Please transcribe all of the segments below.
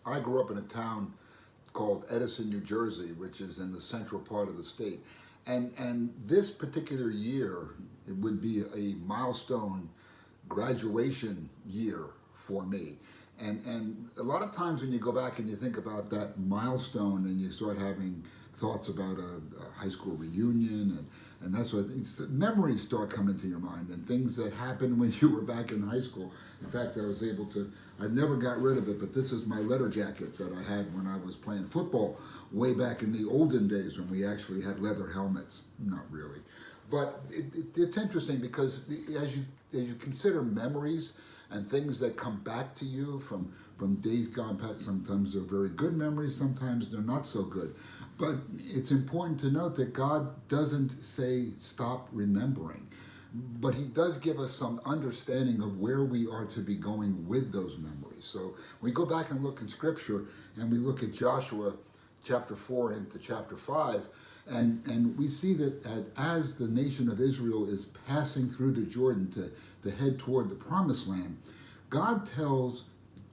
I grew up in a town called Edison, New Jersey, which is in the central part of the state. And this particular year, it would be a milestone graduation year for me. And a lot of times when you go back and you think about that milestone and you start having thoughts about a high school reunion and that's what memories start coming to your mind and things that happened when you were back in high school. In fact, I've never got rid of it, but this is my leather jacket that I had when I was playing football way back in the olden days when we actually had leather helmets. Not really. But it's interesting because as you consider memories and things that come back to you from days gone past, sometimes they're very good memories, sometimes they're not so good. But it's important to note that God doesn't say stop remembering, but He does give us some understanding of where we are to be going with those memories. So we go back and look in Scripture and we look at Joshua chapter 4 into chapter 5, and we see that as the nation of Israel is passing through the Jordan to head toward the promised land, God tells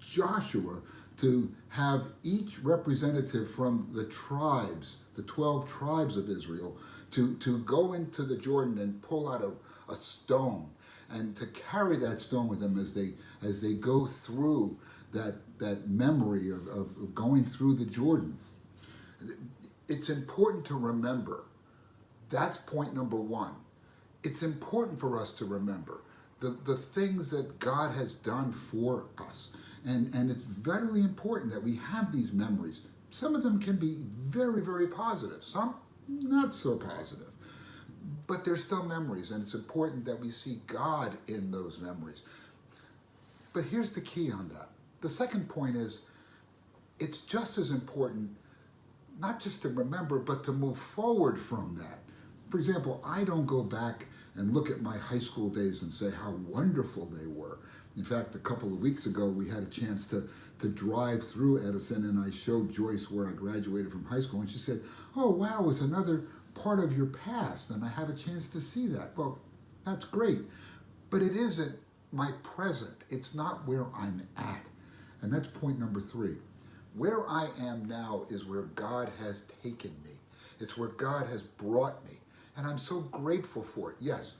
Joshua to have each representative from the tribes, the 12 tribes of Israel, to go into the Jordan and pull out a stone and to carry that stone with them as they go through that memory of going through the Jordan. It's important to remember. That's point number one. It's important for us to remember the things that God has done for us. And it's very important that we have these memories. Some of them can be very, very positive, some not so positive. But they're still memories, and it's important that we see God in those memories. But here's the key on that. The second point is, it's just as important not just to remember, but to move forward from that. For example, I don't go back and look at my high school days and say how wonderful they were. In fact, a couple of weeks ago, we had a chance to drive through Edison, and I showed Joyce where I graduated from high school, and she said, "Oh, wow, it's another part of your past, and I have a chance to see that." Well, that's great, but it isn't my present. It's not where I'm at. And that's point number 3. Where I am now is where God has taken me. It's where God has brought me, and I'm so grateful for it. Yes,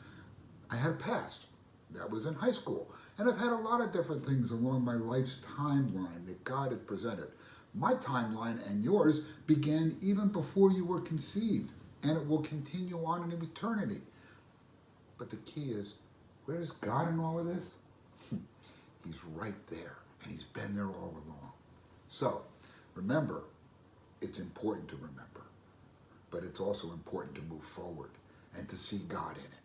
I had a past. That was in high school. And I've had a lot of different things along my life's timeline that God had presented. My timeline and yours began even before you were conceived, and it will continue on in eternity. But the key is, where is God in all of this? He's right there, and He's been there all along. So, remember, it's important to remember, but it's also important to move forward and to see God in it.